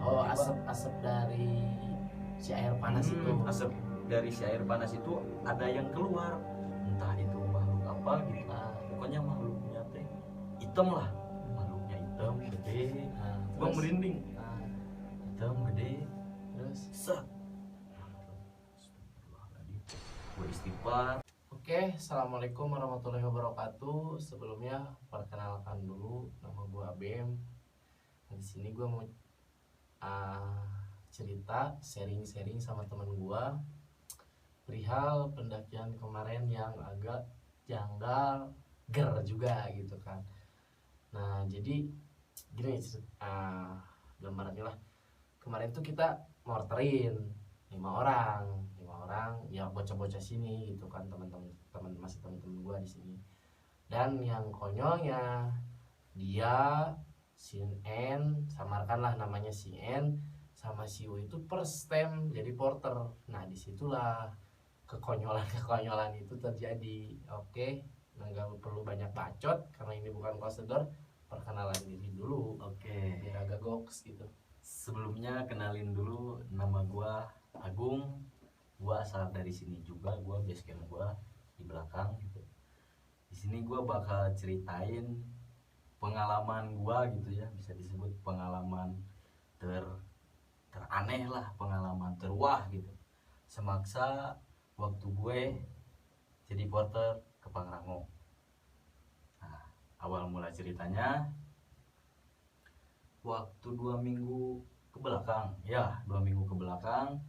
Oh, asap dari si air panas itu. Asap dari si air panas itu ada yang keluar, entah itu makhluk apa gitu. Pokoknya makhluknya teh hitam lah, makhluknya hitam gede. Gua merinding. Hitam gede. Terus Set. Gua istighfar. Oke, assalamualaikum warahmatullahi wabarakatuh. Sebelumnya perkenalkan dulu, nama gue Abem. Di sini gue mau cerita, sharing sama teman gue perihal pendakian kemarin yang agak janggal, ger juga gitu kan. Nah, jadi gini, gambarannya lah. Kemarin tuh kita morterin 5 orang ya, bocah-bocah sini gitu kan, teman-teman masih teman-teman gua di sini. Dan yang konyolnya, dia si N, samarkanlah namanya si N, sama si U itu first time jadi porter. Nah, disitulah kekonyolan itu terjadi. Oke, nggak perlu banyak bacot karena ini bukan prosedur. Perkenalan diri dulu, Oke. biar agak goks gitu. Sebelumnya kenalin dulu, nama gua Agung. Gua asal dari sini juga, gua base camp gua di belakang gitu. Di sini gua bakal ceritain pengalaman gua gitu ya, bisa disebut pengalaman teraneh lah, pengalaman terwah gitu. Semaksa waktu gue jadi porter ke Pangrango. Nah, awal mula ceritanya waktu 2 minggu ke belakang, ya 2 minggu ke belakang,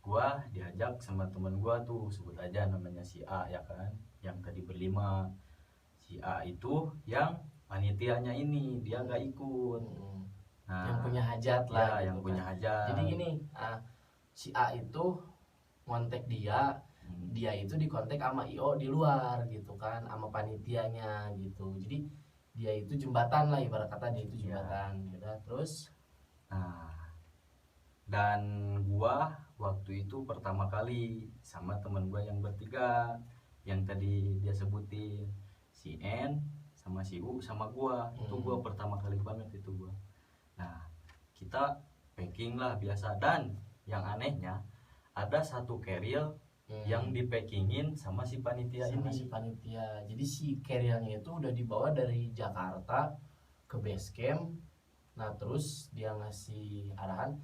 gua diajak sama temen gua tuh, sebut aja namanya si A ya kan, yang tadi berlima. Si A itu yang panitianya ini dia nggak ikut. Nah, yang punya hajat lah ya, gitu yang punya kan. hajat. Jadi gini, si A itu ngontek dia itu dikontak sama IO di luar gitu kan, sama panitianya gitu. Jadi dia itu jembatan lah, ibarat kata dia itu jembatan. Ya, terus dan gua waktu itu pertama kali sama temen gua yang bertiga, yang tadi dia sebutin, si N sama si U sama gua. Itu gua pertama kali banget itu gua. Nah, kita packing lah biasa, dan yang anehnya ada satu carrier yang dipackingin sama si panitia ini. Si panitia. Jadi si carriernya itu udah dibawa dari Jakarta ke base camp. Nah, terus dia ngasih arahan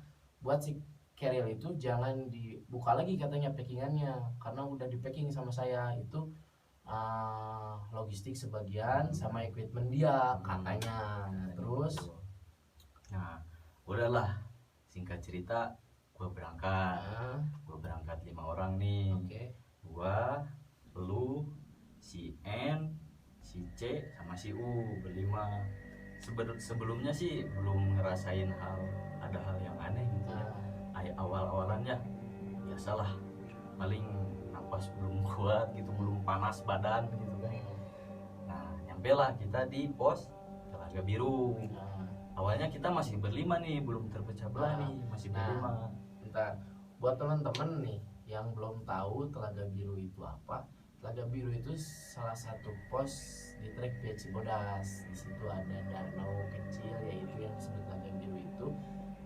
buat si carrier itu jangan dibuka lagi katanya packingannya, karena udah di packing sama saya. Itu logistik sebagian sama equipment dia katanya. Terus udahlah, singkat cerita gue berangkat 5 orang nih. Gua, lu, si N, si C sama si U berlima. Sebelumnya sih belum ngerasain ada hal yang aneh gitu ya. Awal-awalannya biasalah, paling napas belum kuat gitu, belum panas badan gitu kan. Nah, nyampe lah kita di pos Telaga Biru. Awalnya kita masih berlima nih, belum terpecah belah nih, masih berlima. Bentar, buat teman-teman nih yang belum tahu Telaga Biru itu apa. Telaga Biru itu salah satu pos di trek Via Cibodas. Di situ ada danau kecil, yaitu yang disebut Telaga Biru itu.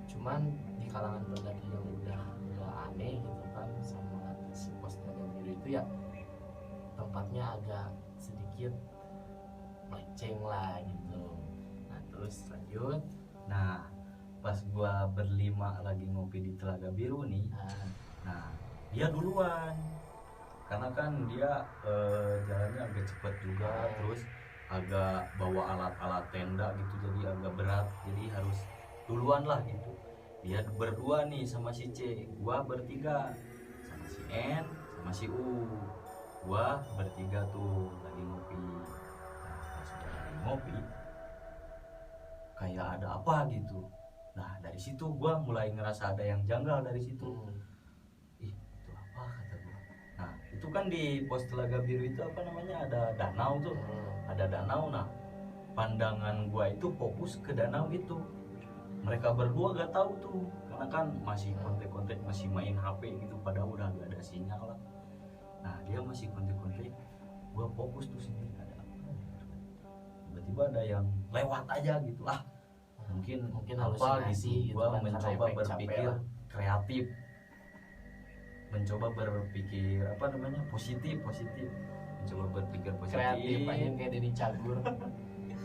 Cuman di kalangan pendaki yang udah aneh gitu kan sama si pos Telaga Biru itu, ya tempatnya agak sedikit melenceng lah gitu. Nah, terus lanjut. Nah, pas gua berlima lagi ngopi di Telaga Biru nih, nah dia duluan, karena kan dia jalannya agak cepet juga, terus agak bawa alat-alat tenda gitu, jadi agak berat, jadi harus duluan lah gitu. Dia berdua nih sama si C, gua bertiga sama si N sama si U. Gua bertiga tuh lagi ngopi. Nah, pas udah lagi ngopi, kayak ada apa gitu. Nah, dari situ gua mulai ngerasa ada yang janggal dari situ. Ih, itu apa, kata gua. Nah, itu kan di pos Telaga Biru itu apa namanya, ada danau tuh. Ada danau. Nah, pandangan gua itu fokus ke danau itu. Mereka berdua gak tahu tuh, karena kan masih kontek-kontek, masih main HP gitu, padahal udah gak ada sinyal lah. Nah, dia masih kontek-kontek, gua fokus tuh sini, ada apa gitu. Tiba-tiba ada yang lewat aja gitu lah. mungkin apa halusinasi gitu, gua kan, mencoba karena berpikir kreatif, mencoba berpikir apa namanya positif, mencoba berpikir positif, kreatif aja kayak Deddy Cagur.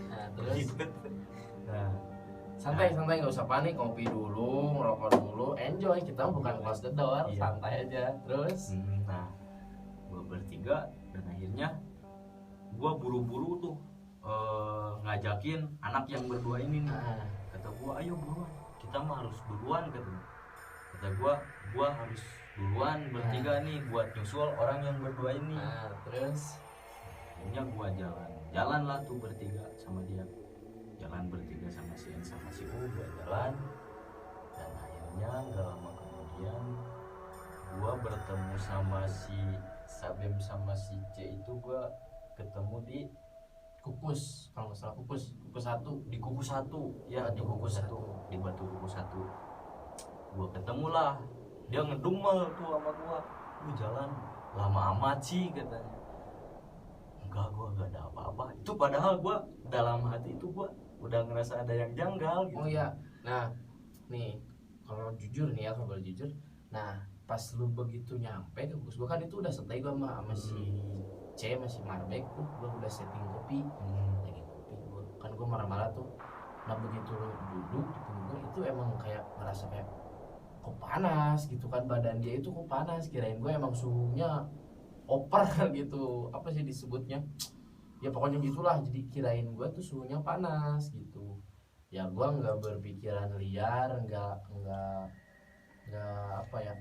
Nah terus nah santai nggak usah panik, kopi dulu, ngerokok dulu, enjoy, kita bukan close the door, iya. santai aja. Terus nah gua bertiga dan akhirnya gua buru-buru tuh ngajakin anak yang berdua ini nih. Kata gua ayo buruan, kita mah harus duluan, kata gua harus duluan bertiga nih buat nyusul orang yang berdua ini. Terus akhirnya gua jalan lah tuh bertiga sama dia, jalan bertiga sama si N sama si U, gua jalan, dan akhirnya gak lama kemudian gua bertemu sama si Sabem sama si C itu. Gua ketemu di Kukus, kalau nggak salah Kukus 1, di Kukus 1 ya, di Kukus 1, di Batu Kukus 1. Gua ketemu lah, dia ngedumel tuh sama gua, lu jalan lama amat sih katanya. Enggak, gua gak ada apa-apa. Itu padahal gua dalam hati itu gua udah ngerasa ada yang janggal gitu. Oh iya, nah nih kalau jujur nih ya, kalau boleh jujur, nah pas lu begitu nyampe ke Kukus gua kan itu udah stay gua sama si C masih Marbek tuh, gua udah setting kopi, lagi kopi gua kan, gua marah-marah tuh. Nah begitu lu duduk di punggung gua itu emang kayak ngerasa kayak kok panas gitu kan, badan dia itu kok panas, kirain gue emang suhunya over gitu, apa sih disebutnya ya, pokoknya gitulah. Jadi kirain gue tuh suhunya panas gitu ya. Gue nggak berpikiran liar, nggak apa ya,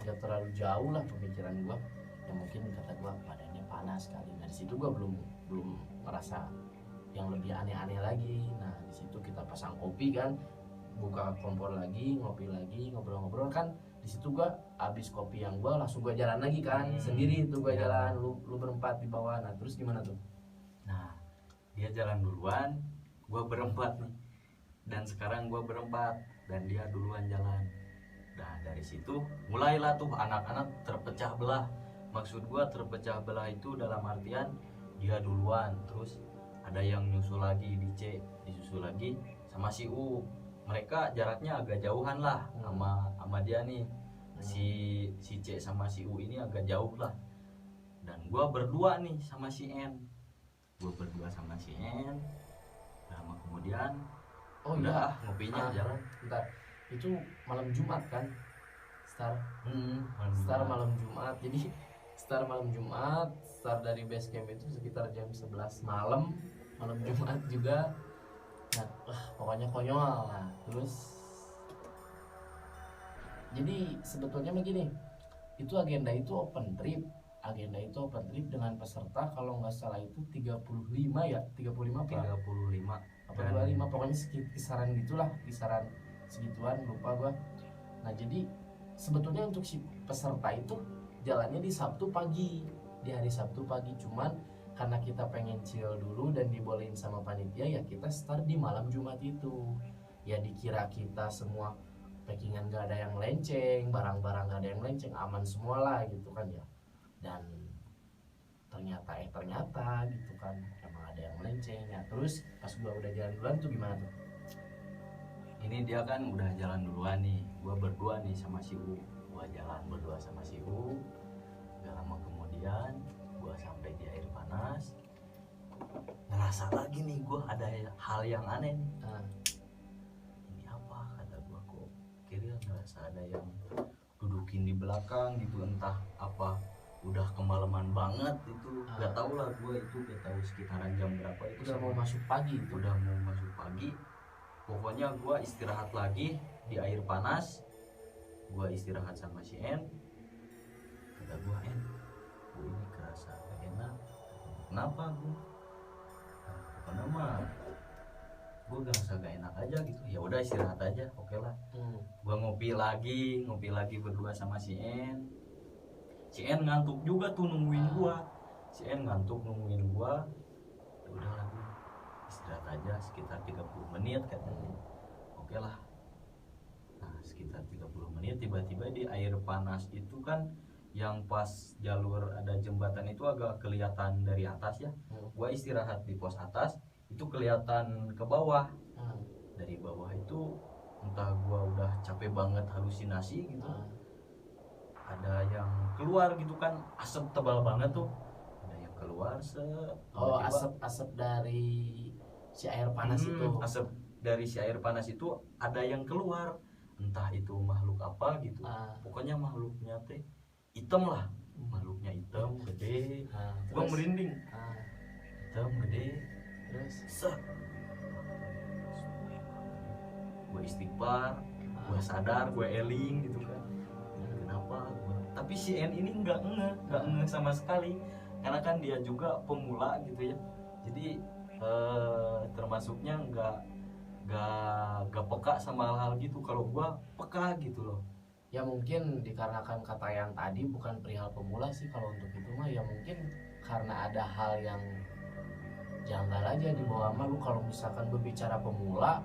nggak terlalu jauh lah pemikiran gue ya. Mungkin kata gue badannya panas kali. Nah di situ gue belum ngerasa yang lebih aneh-aneh lagi. Nah di situ kita pasang kopi kan, buka kompor lagi, ngopi lagi, ngobrol-ngobrol kan. Di situ gua abis kopi yang gua langsung gua jalan lagi kan, sendiri itu gua jalan, lu berempat di bawah. Nah terus gimana tuh? Nah dia jalan duluan, gua berempat nih, dan sekarang gua berempat dan dia duluan jalan. Nah dari situ mulailah tuh anak-anak terpecah belah. Maksud gua terpecah belah itu dalam artian dia duluan, terus ada yang nyusul lagi di C, disusul lagi sama si U. Mereka jaraknya agak jauhan lah sama dia nih. Si C sama si U ini agak jauh lah. Dan gua berdua nih sama si N. Lama kemudian udah ngopinya jalan. Bentar, itu malam Jumat kan? Start malam Jumat. Jadi start malam Jumat, start dari base camp itu sekitar jam 11 malam Jumat juga. Nah, pokoknya konyol lah. Terus jadi sebetulnya begini, itu agenda itu open trip dengan peserta kalau nggak salah itu 35 ya, 35 apa 25, pokoknya kisaran gitulah, kisaran segituan, lupa gua. Nah jadi sebetulnya untuk si peserta itu jalannya di hari Sabtu pagi, cuman karena kita pengen chill dulu dan dibolehin sama panitia ya, kita start di malam Jumat itu ya. Dikira kita semua packingan gak ada yang lenceng, barang-barang gak ada yang lenceng, aman semua lah gitu kan ya. Dan ternyata gitu kan, emang ada yang melenceng ya. Terus pas gua udah jalan duluan tuh gimana tuh? Ini dia kan udah jalan duluan nih, gua berdua nih sama si U. Gua jalan berdua sama si U. Gak lama kemudian gua sampai di air panas, ngerasa lagi nih gua ada hal yang aneh nih. Ini apa, kata gua, kok kira ngerasa ada yang dudukin di belakang gitu, entah apa. Udah kemalaman banget itu, gak tau lah gua itu, gak tahu sekitaran jam berapa itu. Udah mau masuk pagi. Pokoknya gua istirahat lagi di air panas. Gua istirahat sama si N. Kata gua, N, gua ini kerasa gak enak. Kenapa gua? Karena mah gua ngerasa gak enak aja gitu. Ya udah istirahat aja, oke lah. Gua ngopi lagi berdua sama si N. Si N ngantuk juga tuh nungguin gua. Ya udah lah, gua istirahat aja sekitar 30 menit katanya. Oke lah. Nah sekitar 30 menit tiba-tiba di air panas itu kan, yang pas jalur ada jembatan itu agak kelihatan dari atas ya. Gua istirahat di pos atas itu kelihatan ke bawah. dari bawah itu entah gua udah capek banget halusinasi gitu, ada yang keluar gitu kan, asap tebal banget tuh, ada yang keluar asap dari si air panas itu. Asap dari si air panas itu ada yang keluar, entah itu makhluk apa gitu. Pokoknya makhluknya teh hitam lah, makhluknya hitam gede. Gua merinding, hitam gede. Terus gue istighfar, gue sadar, gue eling gitu kan. Kenapa gua? Tapi si N ini nggak ngeh sama sekali, karena kan dia juga pemula gitu ya. Jadi termasuknya nggak peka sama hal-hal gitu. Kalau gua peka gitu loh. Ya mungkin dikarenakan kata yang tadi bukan perihal pemula sih kalau untuk itu mah, ya mungkin karena ada hal yang janggal aja di bawah mah. Lu kalau misalkan berbicara pemula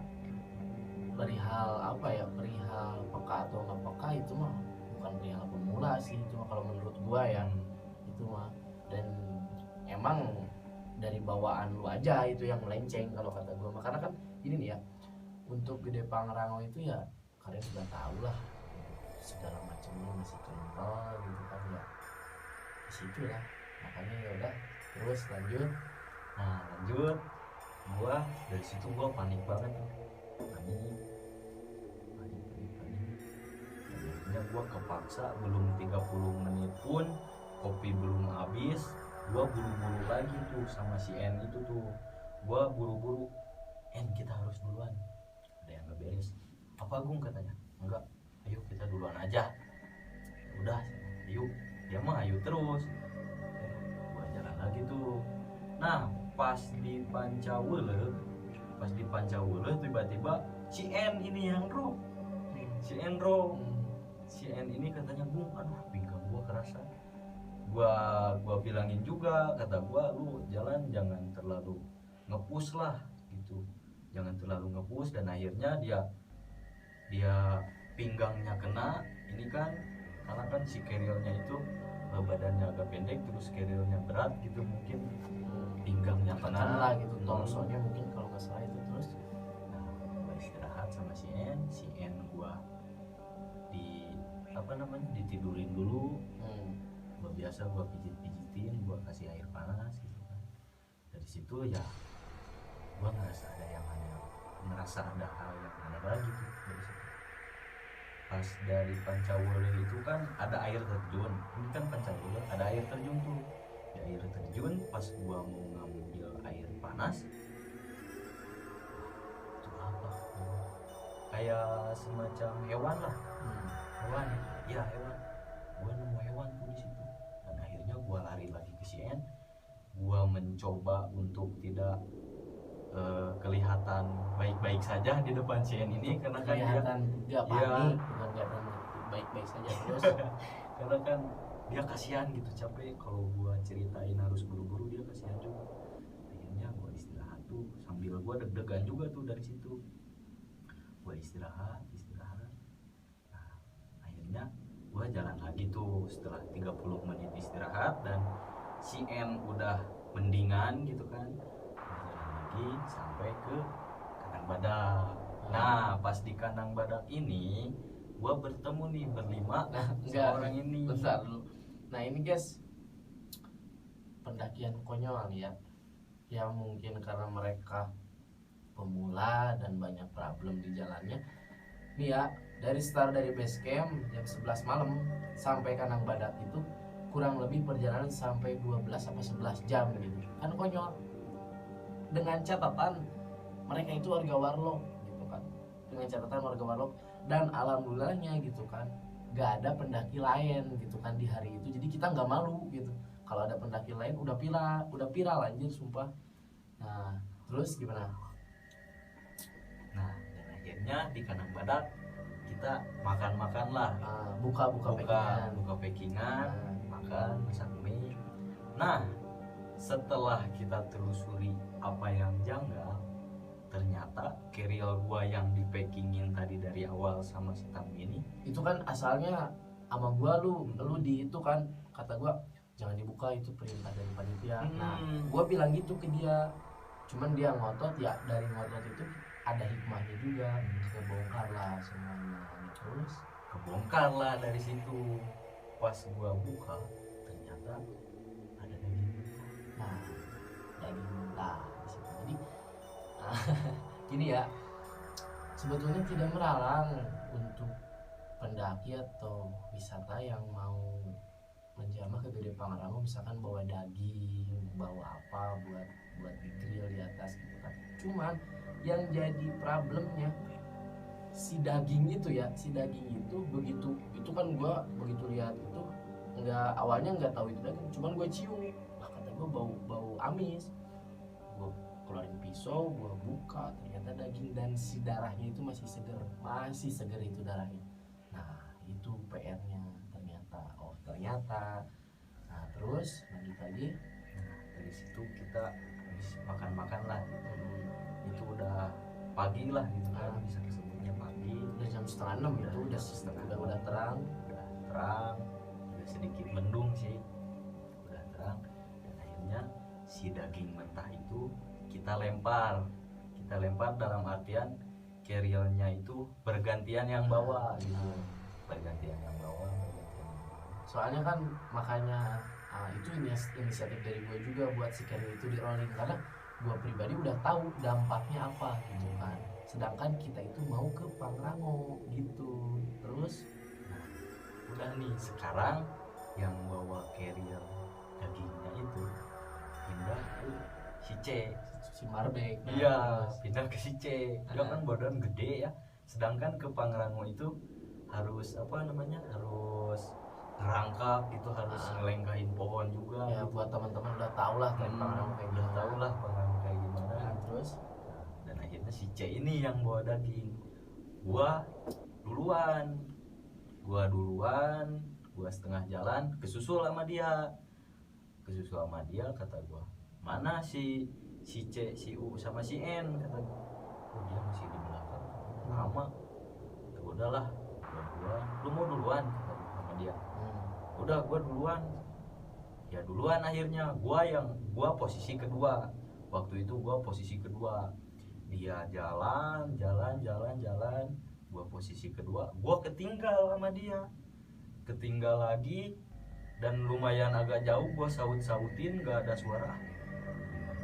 perihal apa ya, perihal peka atau nggak peka, itu mah bukan perihal pemula sih, itu mah kalau menurut gua ya. Itu mah, dan emang dari bawaan lu aja itu yang melenceng kalau kata gua mah. Karena kan ini nih ya, untuk Gede Pangrango itu ya kalian sudah tahu lah segala macamnya masih kental gitu kan ya, di situ lah. Makanya ya udah, terus lanjut. Nah lanjut, gua dari situ gua panik banget, panik. Akhirnya gua kepaksa, belum 30 menit pun kopi belum habis, gua buru-buru lagi tuh sama si N itu tuh. Gua buru-buru, N kita harus duluan, ada yang gak beres. Apa Gung katanya? Enggak, ayo kita duluan aja. Udah, ayo. Dia mah ayo terus. Gua jalan lagi tuh. Nah pas di Pancawele tiba-tiba si N ini yang drop. Si N drop. Si N ini katanya, Gung, aduh pinggang gua kerasa. Gua bilangin juga, kata gua, lu jalan jangan terlalu ngepush lah gitu, jangan terlalu ngepush. Dan akhirnya dia pinggangnya kena ini kan, karena kan si carrier-nya itu badannya agak pendek, terus carrier-nya berat gitu, mungkin pinggangnya kena lah gitu, torsonya mungkin kalau nggak salah itu. Terus nah gua istirahat sama si N gua ditidurin dulu. Gua biasa gua pijit-pijitin, gua kasih air panas gitu kan. Dari situ ya gua ngerasa ada hal yang aneh lagi tuh dari situ. Pas dari Pancawele itu kan ada air terjun, ini kan Pancawele ada air terjun tuh. Di air terjun pas gua mau ngambil air panas, itu apa, kayak semacam hewan lah. Hewan, gua nemu hewan tuh di situ. Dan akhirnya gua lari lagi ke CN. Gua mencoba untuk tidak kelihatan baik-baik saja di depan CN ini, karena kan kelihatan nggak panik, bukan kelihatan baik-baik saja terus. Karena kan dia kasihan gitu, capek kalau gua ceritain harus buru-buru, dia kasihan juga. Akhirnya gua istirahat tuh, sambil gua deg-degan juga tuh dari situ. Gua istirahat. Nah, akhirnya gua jalan lagi tuh setelah 30 menit istirahat dan si N udah mendingan gitu kan. Gua jalan lagi sampai ke Kandang Badak. Nah pas di Kandang Badak ini gua bertemu nih berlima sama orang ini. Bentar dulu. Nah ini guys, pendakian konyol ya, yang mungkin karena mereka pemula dan banyak problem di jalannya nih ya. Dari base camp jam 11 malam sampai Kandang Badak itu kurang lebih perjalanan sampai 12 sampai 11 jam gitu kan, konyol. Dengan catatan mereka itu warga Warlock gitu kan, dengan catatan warga Warlock, dan alhamdulillahnya gitu kan gak ada pendaki lain gitu kan di hari itu. Jadi kita nggak malu gitu, kalau ada pendaki lain udah viral anjir sumpah. Nah terus gimana? Nah dan akhirnya di Kandang Badak kita makan lah, buka packingan, makan, masak mie. Nah setelah kita telusuri apa yang janggal, ternyata carrier gua yang di packingin tadi dari awal sama si Tami ini itu kan asalnya sama gua, lu di itu kan, kata gua jangan dibuka, itu perintah dari panitia. Nah gua bilang gitu ke dia, cuman dia ngotot ya. Dari ngotot itu ada hikmahnya juga, kebongkar lah semuanya. Terus kebongkar lah dari situ. Pas gua buka ternyata ada daging. Nah, daging mentah di situ. Jadi gini ya, sebetulnya tidak melarang untuk pendaki atau wisata yang mau menjamah ke Gede Pangrango, misalkan bawa daging, bawa apa buat di grill di atas gitu kan. Cuman yang jadi problemnya si daging itu begitu itu kan gua begitu lihat itu awalnya nggak tahu itu daging, cuman gue cium, kata gue bau amis. Gue keluarin pisau, gue buka, ternyata daging dan si darahnya itu masih seger itu darahnya. Nah itu PR-nya ternyata. Nah terus lanjut lagi. Dari situ kita habis makan lah gitu. Itu udah pagi lah gitu kan, bisa disebutnya pagi. Udah jam 5:30 itu udah terang, udah sedikit mendung sih, udah terang. Dan akhirnya si daging mentah itu kita lempar dalam artian carrier-nya itu bergantian yang bawa gitu, bergantian yang bawa. Soalnya kan makanya itu inisiatif dari gue juga buat si carrier itu di rolling, karena gue pribadi udah tahu dampaknya apa gitu kan, sedangkan kita itu mau ke Pangrango gitu. Terus udah nih, sekarang yang bawa carrier dagingnya itu pindah ke si Marbek. Iya, pindah ke si C. Dia kan badan gede ya, sedangkan ke Pangrango itu harus harus ngerangkap gitu, harus ngelengkahin pohon juga ya, gitu. Buat teman-teman udah tau lah Pangrango kayak udah tau lah Pangrango kayak gimana. Terus dan akhirnya si C ini yang bawa daging. Gua duluan, gua setengah jalan kesusul sama dia, kata gua, mana si C, si U sama si N, kata gua. Oh dia masih di belakang lama. Udahlah, lu mau duluan, kata gua sama dia. Udah gua duluan. Ya duluan akhirnya, gua posisi kedua. Waktu itu gua posisi kedua. Dia jalan, gua posisi kedua. Gua ketinggal sama dia. Ketinggal lagi dan lumayan agak jauh, gua sautin gak ada suara.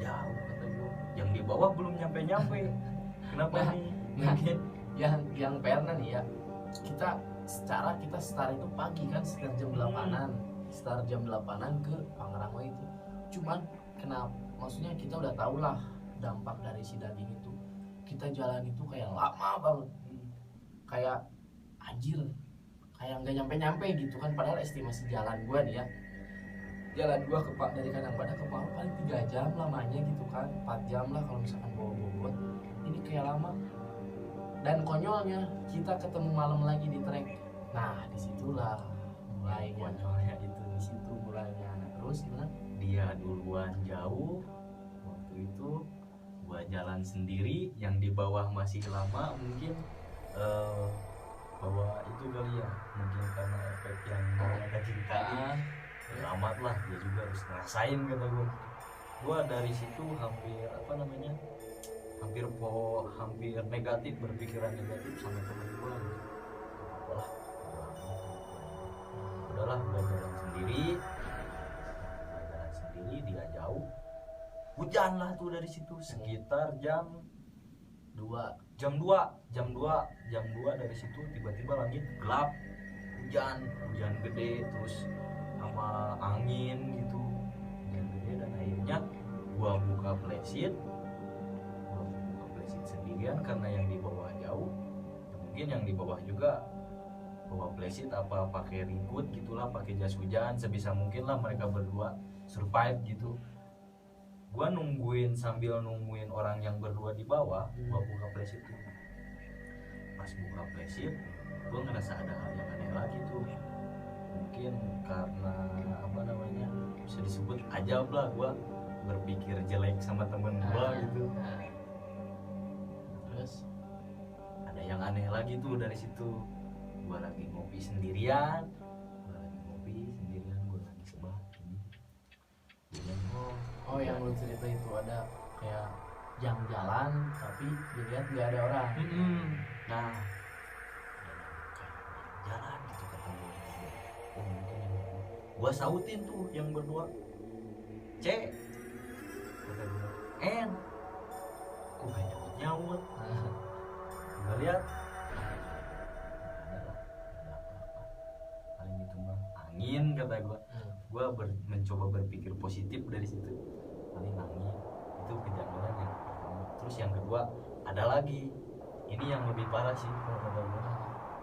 Jauh, kata gua. Yang di bawah belum nyampe. Kenapa nih? Mungkin yang PR nih ya. Kita start itu pagi kan, sekitar jam 8-an. Start jam 8-an ke Pangrango itu. Cuman kenapa? Maksudnya kita udah tahu lah dampak dari si daging itu. Kita jalan itu kayak lama banget. Kayak anjir, kayak nggak nyampe gitu kan, padahal estimasi jalan gua nih ya. Jalan gua dari Kadangpada ke Pangrango paling 3 jam lamanya gitu kan, 4 jam lah kalau misalkan bawa bobot. Ini kayak lama. Dan konyolnya kita ketemu malam lagi di trek. Nah disitulah mulainya. Konyolnya itu di situ mulainya. Nah, terus gimana? Dia duluan jauh. Waktu itu gua jalan sendiri, yang di bawah masih lama, mungkin bawa itu kali ya, mungkin karena efek yang bawa daging tadi. Selamat lah, dia juga harus ngerasain, kata gua dari situ hampir hampir negatif, berpikiran negatif sama temen gua gitu. Udahlah gua jalan sendiri, dia jauh. Hujan lah tuh dari situ sekitar jam 2 dari situ. Tiba-tiba langit gelap, hujan gede, terus sama angin gitu, hujan gede. Dan akhirnya gua buka flashlight sendirian karena yang di bawah jauh. Mungkin yang di bawah juga bawa flashlight apa pakai raincoat gitulah, pakai jas hujan, sebisa mungkin lah mereka berdua survive gitu. Gua sambil nungguin orang yang berdua di bawah, gua buka flashlight tuh. Pas buka flashlight, gua ngerasa ada hal yang aneh lagi tuh. Mungkin karena bisa disebut ajab lah, gua berpikir jelek sama temen gua gitu. Terus ada yang aneh lagi tuh dari situ. Gua lagi ngopi sendirian, gua lagi sebat ini. Oh yang lu cerita itu ada kayak jam jalan tapi dilihat nggak ada orang. Nah kayak jalan gitu kata gue. Oh mungkin yang gue sautin tuh yang berdua, C kata gue, N kok gak nyaut gue lihat ada apa-apa paling itu mah angin kata gue. Mencoba berpikir positif dari situ, paling angin itu kejanggalan yang pertama. Terus yang kedua ada lagi, ini yang lebih parah sih kalau kata gue,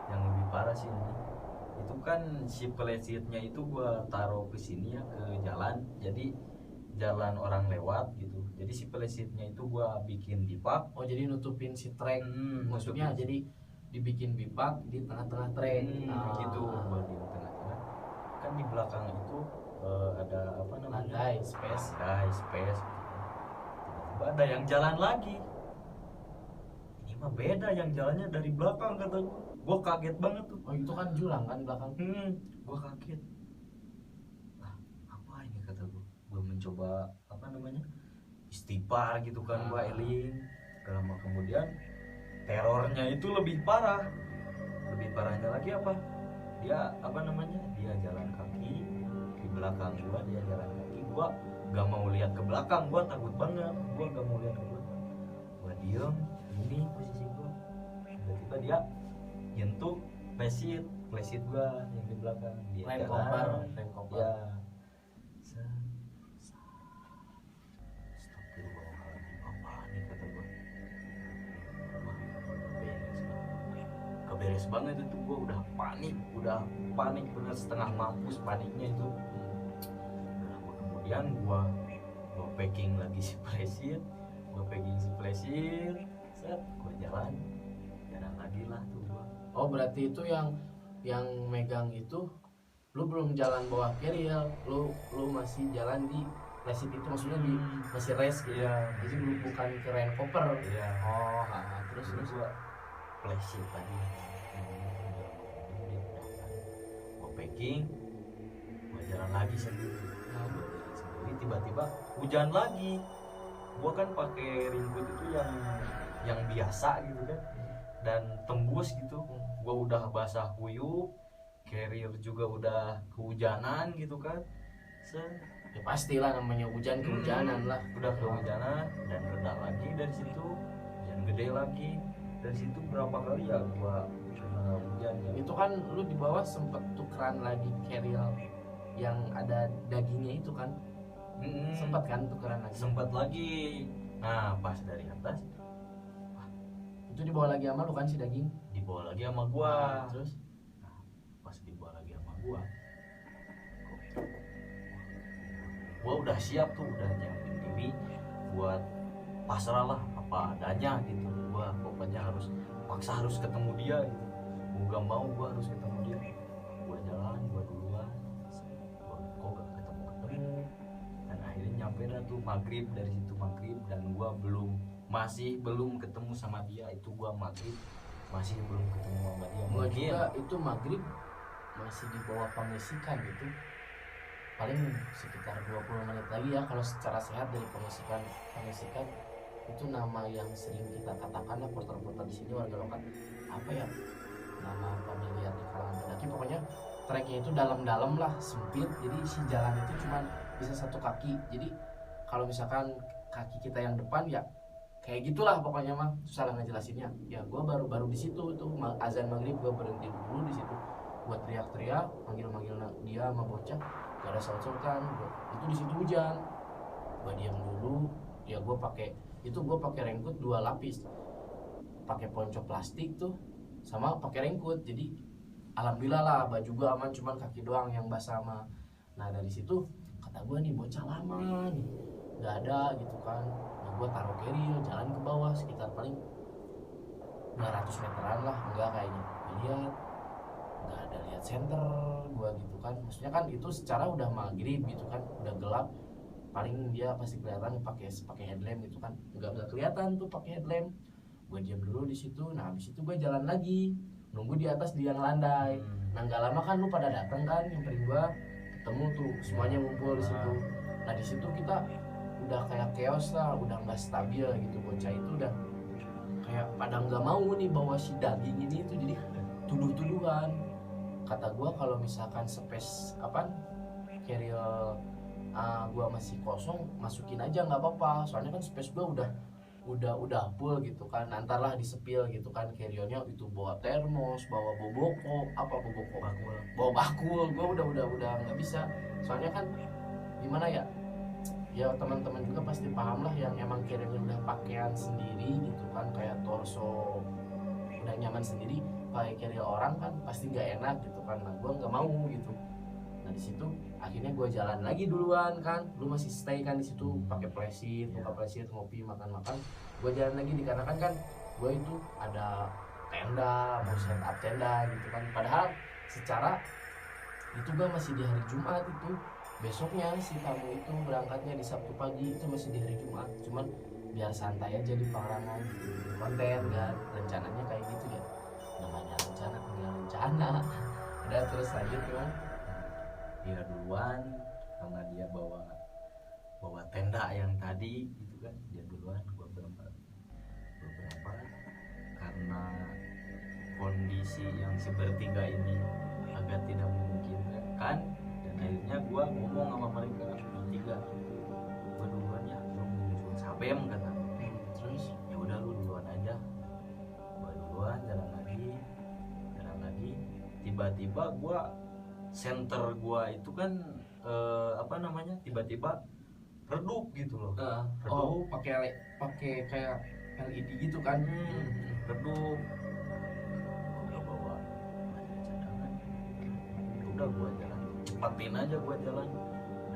yang lebih parah sih ini. Itu kan si pelesitnya itu gue taruh ke sini ya, ke jalan, jadi jalan orang lewat gitu. Jadi si pelesitnya itu gue bikin bipak. Oh jadi nutupin si trek, maksudnya nutupin. Jadi dibikin bipak di tengah-tengah trek. Gitu gue di tengah-tengah. Kan di belakang itu ada apa namanya? Landai space. Tiba-tiba ada yang jalan lagi. Ini mah beda, yang jalannya dari belakang kata gue. Gue kaget banget tuh. Oh itu kan jurang kan belakang. Gue kaget. Apa ini kata gue. Gue mencoba apa namanya, istighfar gitu kan, gue eling. Lama kemudian terornya itu lebih parah. Lebih parahnya lagi apa? Dia apa namanya? Dia jalan kaki di belakang gue, dia jalan kaki. Gue gak mau lihat ke belakang, gue takut banget. Gue gak mau lihat ke belakang. Gue diem, ini posisi gue. Tiba-tiba dia nyentuh plesit gue yang di belakang. Dia rem koper. Ya. Beres banget itu, gue udah panik bener, setengah mampus paniknya itu. Kemudian gue packing lagi si plesit, set gue jalan lagi lah tuh gue. Oh berarti itu yang megang itu lu belum jalan bawah keril, lu masih jalan di plesit itu, maksudnya di masih rest gitu ya. Jadi lu bukan keren koper. Iya. Oh terus gue plesit tadi. Gue packing, gue jalan lagi sendiri. Tiba-tiba hujan lagi. Gue kan pakai raincoat itu yang biasa gitu kan, dan tembus gitu. Gue udah basah kuyup, carrier juga udah kehujanan gitu kan. Ya pastilah namanya hujan, kehujanan lah. Udah kehujanan dan reda lagi dari situ, hujan gede lagi. Dari situ berapa kali ya gua kena hujan ya. Itu kan lu di bawah sempet tukeran lagi carrier yang ada dagingnya itu kan. Sempat kan tukeran lagi. Sempat lagi. Nah pas dari atas itu dibawa lagi sama lu kan si daging? Dibawa lagi sama gua. Terus pas dibawa lagi sama gua udah siap tuh, udah nyiapin diri buat pasrah lah apa adanya gitu. Gua pokoknya harus ketemu dia gitu. Gua gak mau, gua harus ketemu dia. Gua jalan, gua duluan. Kok gak ketemu. Dan akhirnya nyampe dah tuh maghrib, dari situ maghrib, dan gua masih belum ketemu sama dia. Itu gua maghrib masih belum ketemu sama dia. Gua juga itu maghrib masih di bawah pengisikan gitu. Paling sekitar 20 menit lagi ya kalau secara sehat dari pengisikan itu nama yang sering kita katakan lah porter-porter di sini warga lokal, apa ya nama familiar di kalangan pendaki, pokoknya treknya itu dalam-dalam lah, sempit, jadi si jalan itu cuma bisa satu kaki. Jadi kalau misalkan kaki kita yang depan ya kayak gitulah pokoknya mah, susah lah ngejelasinnya. Ya gue baru di situ tuh azan maghrib gue berhenti dulu di situ, buat teriak-teriak manggil dia sama bocah, gak ada saut-sautan. Itu di situ hujan, gue diam dulu. Ya gue pakai raincoat 2 lapis, pakai ponco plastik tuh sama pakai raincoat. Jadi alhamdulillah lah baju gue aman, cuman kaki doang yang basah sama. Nah dari situ kata gue nih bocah lama nih nggak ada gitu kan. Nah gue taruh carrier, jalan ke bawah sekitar paling 200 meteran lah, enggak kayaknya. Lihat nggak ada, lihat center gue gitu kan, maksudnya kan itu secara udah maghrib gitu kan, udah gelap, paling dia pasti kelihatan pakai headlamp gitu kan, nggak kelihatan tuh pakai headlamp. Gue diam dulu di situ. Nah habis itu gue jalan lagi nunggu di atas di yang landai. Nah nggak lama kan lu pada datang kan nyamperin gue, ketemu tuh semuanya ngumpul di situ. Nah di situ kita udah kayak chaos lah, udah nggak stabil gitu. Bocah itu udah kayak pada nggak mau nih bawa si daging ini itu, jadi tuduh-tuduhan. Kata gue kalau misalkan space apa carrier gue masih kosong, masukin aja nggak apa-apa, soalnya kan space gue udah full gitu kan. Nantarlah disepil gitu kan carriernya, itu bawa termos, bawa boboko, apa boboko, bawa bakul. Gue udah nggak bisa, soalnya kan gimana ya, ya teman-teman juga pasti paham lah yang emang carriernya udah pakaian sendiri gitu kan, kayak torso udah nyaman sendiri, pakai carrier orang kan pasti nggak enak gitu kan. Nah gue nggak mau gitu. Nah di situ akhirnya gue jalan lagi duluan kan, lu masih stay kan di situ, pakai plesit, buka plesit, ngopi, makan. Gue jalan lagi dikarenakan kan gue itu ada tenda, mau set up tenda gitu kan. Padahal secara itu gue masih di hari Jumat itu, besoknya si tamu itu berangkatnya di Sabtu pagi, itu masih di hari Jumat. Cuman biar santai aja di Pangrangan gitu, bikin konten kan, rencananya kayak gitu ya. Namanya rencana tinggal rencana. Udah terus lanjut kan. Dia duluan karena dia bawa tenda yang tadi gitu kan, dia duluan, gua berempat karena kondisi yang sebertiga ini agak tidak memungkinkan, dan akhirnya gua ngomong sama mereka bertiga, gua duluan ya, lu menyusul Sabem kata. Terus ya udah lu duluan aja, gua duluan jalan lagi. Tiba-tiba gua center gua itu kan tiba-tiba redup gitu loh. Oh, pakai kayak LED gitu kan. Redup. Gua bawa cadangan. Udah gua jalan, cepatin aja gua jalan,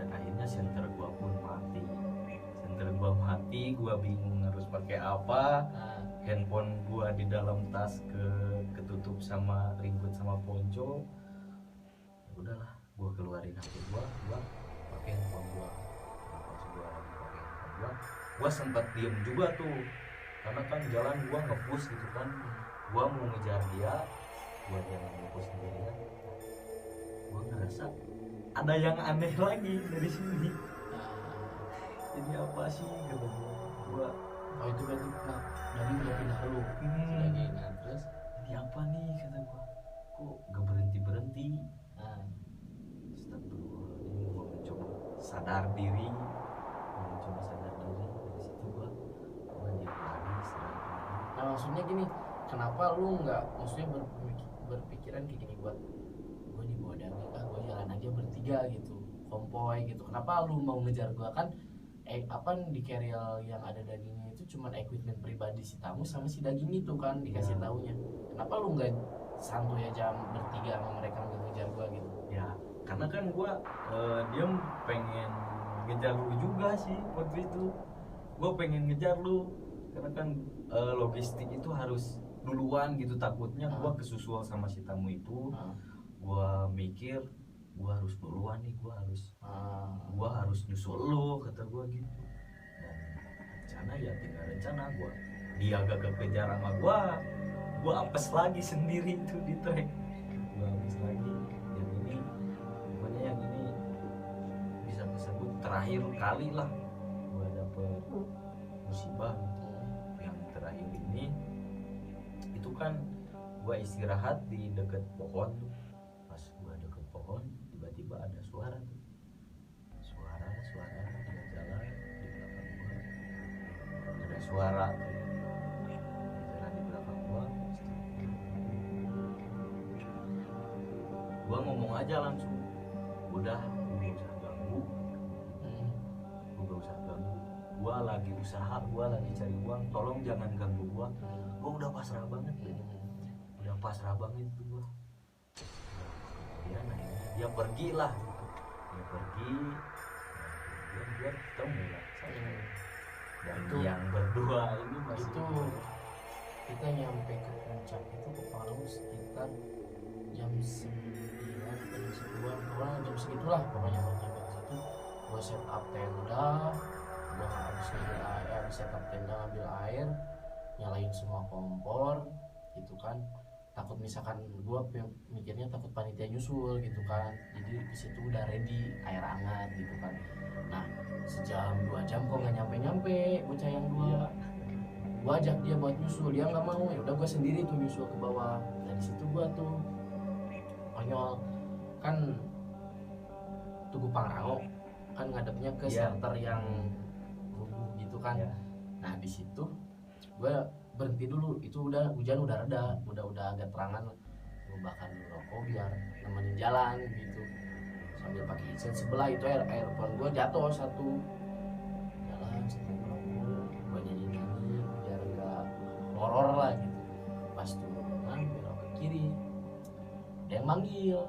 dan akhirnya center gua pun mati. Gua bingung harus pakai apa. Handphone gua di dalam tas ketutup sama ribut sama ponco. Udahlah, gue keluarin HP gue pakai handphone gue. Gue sempat diem juga tuh, karena kan jalan gue nge-push gitu kan, gue mau ngejar dia, gue jalan nge-push sendirian. Gue ngerasa ada yang aneh lagi dari sini. Ini apa sih kata gue. Oh itu berarti dari udah pindah lu. Nah terus ini apa nih kata gue, kok gak berhenti. Astagfirullahaladzim, gue mencoba sadar diri dari situ gue diam lagi, sadar diri. Nah maksudnya gini, kenapa lu nggak maksudnya berpikiran kayak gini, gue dibawa daging, gue jalan aja bertiga gitu, konvoy gitu. Kenapa lu mau ngejar gue kan? Di carrier yang ada dagingnya itu cuman equipment pribadi si tamu sama si daging itu kan dikasih taunya. Kenapa lu nggak santuy aja bertiga sama mereka, nggak ngejar gue gitu? Ya karena kan gue dia pengen ngejar lu juga sih waktu itu. Gue pengen ngejar lu karena kan logistik itu harus duluan gitu, takutnya gue kesusul sama si tamu itu. Gue mikir gue harus duluan nih, gue harus nyusul lu kata gue gitu. Dan rencana dia gak kejar sama gue apes lagi sendiri itu di trek. Gue apes lagi. Yang ini bisa disebut terakhir kali lah gue dapet musibah gitu. Yang terakhir ini itu kan gue istirahat di deket pohon tuh. Pas gue deket pohon tiba-tiba ada suara dia jalan di belakang gue. Ada suara dia jalan di belakang gue. Gue ngomong aja langsung, udah gue gak usah ganggu. Gue lagi usaha, gue lagi cari uang, tolong jangan ganggu gue udah pasrah banget tuh gue. Kemudian akhirnya dia pergi lah gitu. Dia ketemu lah saya. Dan itu, yang berdua ini masih itu kita nyampe ke puncak itu ke Palu sekitar jam 9 atau jam 10-an, pokoknya jam segitulah pokoknya. Nyampe ke situ gue set up tenda, gue habis set up tenda, ngambil air, nyalain semua kompor gitu kan. takut misalkan gue mikirnya takut panitia nyusul gitu kan, jadi di situ udah ready air hangat gitu kan. Nah sejam 2 jam kok nggak nyampe bocah yang dua. Gue ajak dia buat nyusul, dia nggak mau. Ya udah gue sendiri tuh nyusul ke bawah. Dari situ gue tuh konyol kan, Tugu Pangrango kan ngadepnya ke shelter yang rubuh gitu kan. Nah di situ gue berhenti dulu, itu udah hujan udah reda, udah agak terangan. Gue bakar dulu rokok biar nemenin jalan gitu, sambil pakai headset. Sebelah itu earphone gue jatuh satu, jalan sambil rokok, gue nyanyi biar gak horor lah gitu. Pas turunan belok ke kiri, dia yang manggil,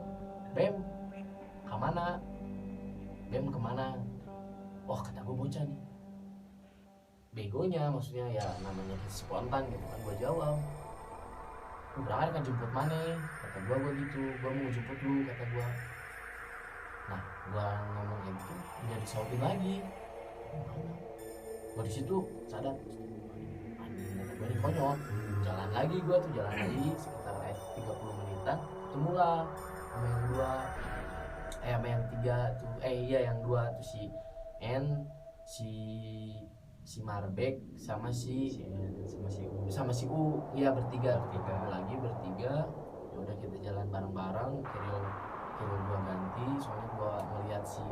"Bem, kemana? Bem kemana?" Wah kata gue bocah nih, begonya maksudnya ya namanya spontan gitu kan. Gue jawab, "Lu berangkat kan jemput mana?" Kata gue gitu, "Gue mau jemput lu," kata gue. Nah gue ngomong kayak gitu udah disautin lagi. Gue disitu sadar, anjing kata gue nih konyol. Jalan lagi gue tuh, jalan lagi sekitar 30 menitan, ketemulah sama yang dua, sama yang tiga tuh, yang dua tuh si N, si Marbek sama si U, iya bertiga lagi bertiga. Ya udah kita jalan bareng-bareng. Keril gua ganti, soalnya gua ngeliat si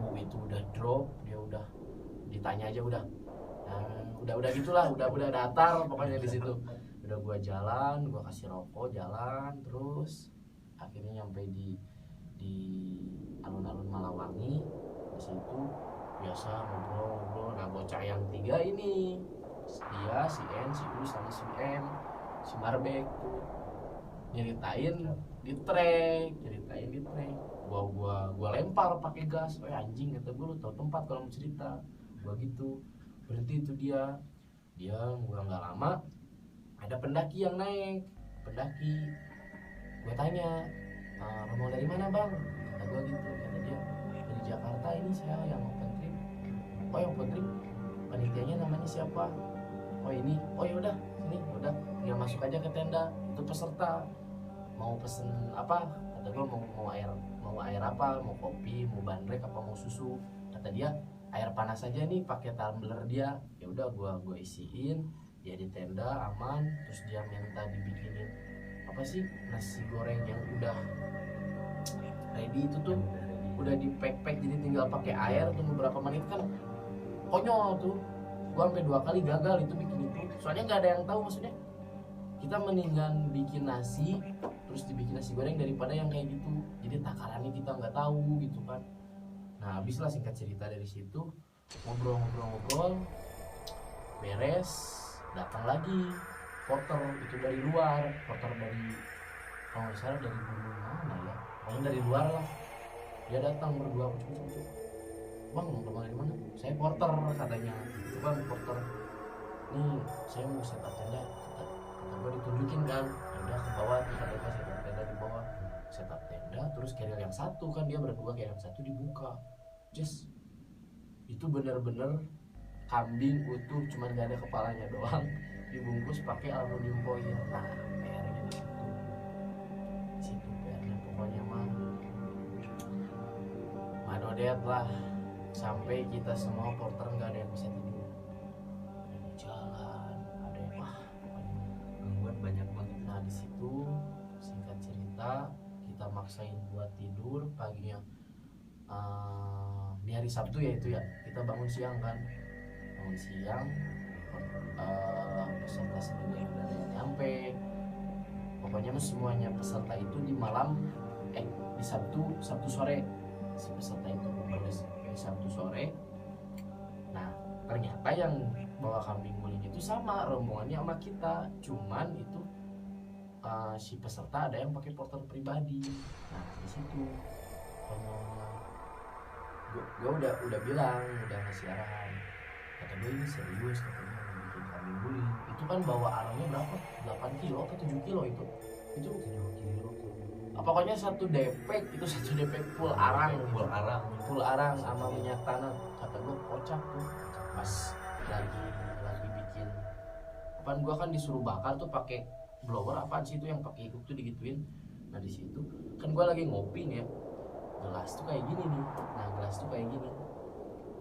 U itu udah drop, dia udah ditanya aja udah, udah gitulah, udah datar pokoknya di situ. Udah gua jalan, gua kasih rokok, jalan terus akhirnya nyampe di alun-alun Malawangi. Di situ biasa ngobrol. Nah bocah yang tiga ini, dia, si N, si U sama si M, si Marbek tuh nyeritain di trek. Gua lempar pakai gas. Anjing kata gue, lu tau tempat kalau mau cerita. Gua gitu. Berhenti itu dia gua nggak lama ada pendaki yang naik. Gua tanya, "Romo dari mana bang?" Kata gua gitu. Kata dia, "Dari Jakarta, ini saya yang open trip." "Oh yang open trip, panitianya namanya siapa?" "Oh ini." "Oh yaudah sini, udah tinggal masuk aja ke tenda, itu peserta. Mau pesen apa?" Kata gua, mau air apa, mau kopi, mau bandrek apa mau susu. Kata dia, "Air panas aja nih, pakai tumbler dia." Ya udah gua isiin dia di tenda aman. Terus dia minta dibikinin apa sih, nasi goreng yang udah ready itu tuh, udah di pack jadi tinggal pakai air. Tunggu berapa menit kan. Konyol tuh, gua sampai 2 kali gagal itu bikin itu, soalnya nggak ada yang tahu. Maksudnya kita mendingan bikin nasi terus dibikin nasi goreng daripada yang kayak gitu, jadi takarannya kita nggak tahu gitu kan. Nah habislah singkat cerita dari situ, ngobrol beres, datang lagi porter itu dari luar, dari kalau nggak salah dari gunung mana ya, pokoknya dari luar lah. Dia datang berdua, "Cukup. Bang mau dari mana?" "Saya porter," katanya. "Itu bang porter, nih saya mau setup tenda." Kata gue ditunjukin kan. Ya udah ke bawah tuh, kata gue setup tenda di bawah. Setup tenda, terus carrier yang satu kan, dia berdua, carrier yang satu dibuka. Just itu bener-bener kambing utuh, cuman gak ada kepalanya doang, dibungkus pakai aluminium foil. Nah PR-nya di situ PR-nya pokoknya mah manodet lah. Sampai kita semua porter nggak ada yang bisa tidur, ada yang jalan, ada yang gangguan banyak banget. Nah di situ singkat cerita kita maksain buat tidur paginya. Di hari Sabtu ya itu ya, kita bangun siang, peserta sebenarnya udah ada yang nyampe. Pokoknya semuanya peserta itu di malam di Sabtu sore, si peserta itu nulis Sabtu sore. Nah ternyata yang bawa kambing guling itu sama rombongannya sama kita, cuman itu si peserta ada yang pakai porter pribadi. Nah di situ gue udah bilang, udah ngasih arahan. Kata gue ini serius, katanya mau bikin kambing guling. Itu kan bawa arangnya berapa? 8 kilo atau 7 kilo itu 7 kilo. Pokoknya satu depek full arang sama minyak tanah. Kata gue kocak tuh. Pas lagi bikin, gue kan disuruh bakar tuh pakai blower apaan sih itu yang pakai ikuk tuh digituin. Nah di situ kan gue lagi ngopi nih ya, gelas tuh kayak gini nih, nah gelas tuh kayak gini,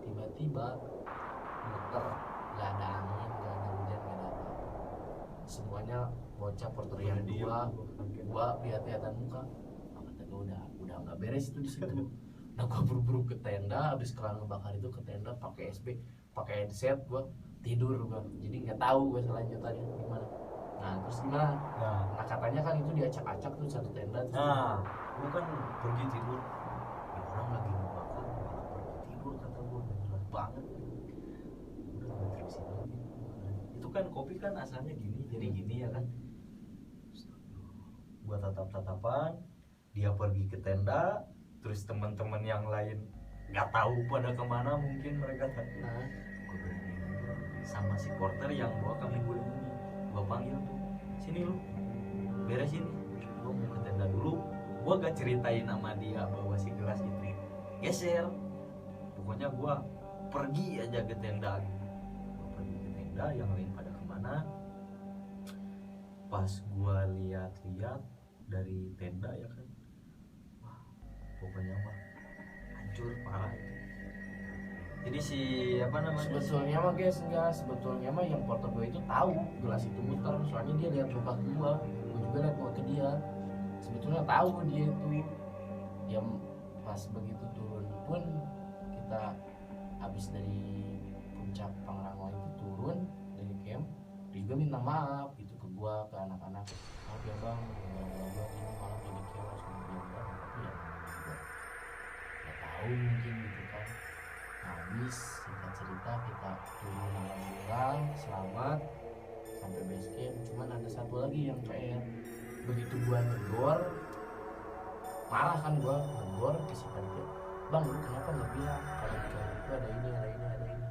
tiba-tiba muter, nggak ada angin, nggak ada hujan, nggak ada apa, semuanya bocah porter yang gua lihat-lihatan muka, apa kata gua udah nggak beres itu di situ. Nah gua buru-buru ke tenda, habis kelar ngebakar itu ke tenda pakai SB, pakai headset, gua tidur gua, jadi nggak tahu gua selanjutnya gimana. Nah terus gimana? Nah katanya kan itu diacak-acak tuh satu tenda. Nah gua kan pergi tidur, ya orang lagi ngebakar malah pergi tidur, kata gua jelas banget. Udah nggak terusin lagi. Itu kan kopi kan asalnya gini, jadi gini ya kan. Gua tatap-tatapan, dia pergi ke tenda, terus teman-teman yang lain nggak tahu pada kemana, mungkin mereka tak. Gua berani sama si porter yang bawa kami guling ini, gua panggil tuh, sini lu beresin, gua mau ke tenda dulu. Gua gak ceritain sama dia bahwa si gelas itu geser, pokoknya gua pergi aja ke tenda gitu. Gua pergi ke tenda, yang lain pada kemana. Pas gua lihat-lihat dari tenda ya kan, wah pokoknya mah hancur parah itu. Jadi si apa namanya, sebetulnya mah guys, enggak, sebetulnya mah yang porter gue itu tahu gelas itu muter, soalnya dia lihat muka gue juga lihat muka dia, sebetulnya tahu dia itu. Ya pas begitu turun pun, kita habis dari puncak Pangrango itu turun dari camp, dia juga minta maaf gitu ke gue, ke anak-anak, maaf ya bang, gue ini malah jadi chaos gitu. Ya udah, tapi ya juga nggak tahu mungkin gitu kan. Habis singkat cerita kita turun, alhamdulillah selamat sampai base camp. Cuman ada satu lagi yang PR, begitu gua negor, marah kan gua negor ke si panitia, bang lu kenapa nggak bilang kalau di kamar itu ada ini ada ini ada ini.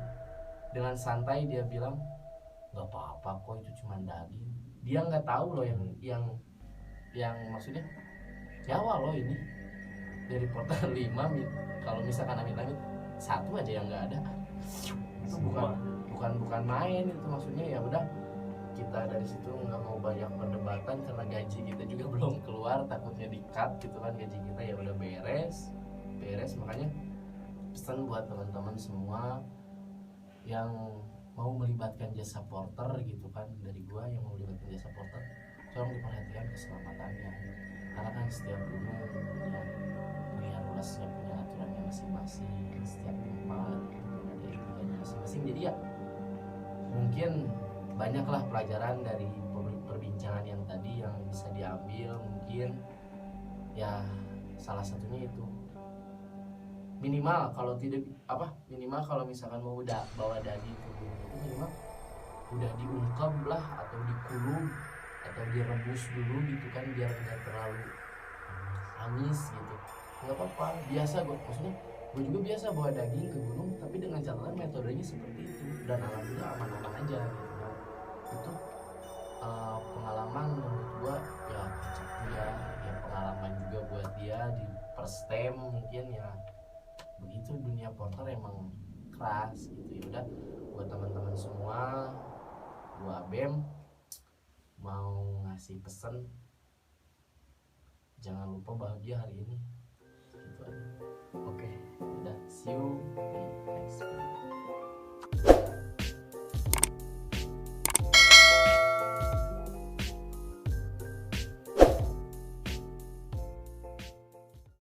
Dengan santai dia bilang nggak apa-apa kok, itu cuma daging. Dia nggak tahu loh yang maksudnya Jawa loh ini, dari portal 5 kalau misalkan amit-amit satu aja yang nggak ada, itu bukan main itu maksudnya. Ya udah, kita dari situ nggak mau banyak perdebatan karena gaji kita juga belum keluar, takutnya di cut gitu kan gaji kita. Ya udah beres, makanya pesan buat teman-teman semua yang mau melibatkan jasa porter gitu kan, dari gua yang mau melibatkan jasa porter, tolong diperhatikan keselamatannya, karena kan setiap gunung punya rulasnya, punya aturannya masing-masing, setiap tempat ada etikanya masing-masing. Jadi ya mungkin banyaklah pelajaran dari perbincangan yang tadi yang bisa diambil. Mungkin ya salah satunya itu, minimal kalau misalkan mau udah bawa daging ke gunung itu, minimal udah diungkep lah atau dikulum atau direbus dulu gitu kan, biar nggak terlalu amis gitu. Nggak apa-apa, biasa gue, maksudnya gue juga biasa bawa daging ke gunung, tapi dengan catatan metodenya seperti itu, dan alhamdulillah aman-aman aja gitu kan. Itu pengalaman menurut gue ya, kocak dia ya, pengalaman juga buat dia di first time mungkin ya. Begitu dunia porter emang keras gitu. Ya udah, buat teman-teman semua, gua Bem mau ngasih pesan, jangan lupa bahagia hari ini gitu aja. Oke, udah, see you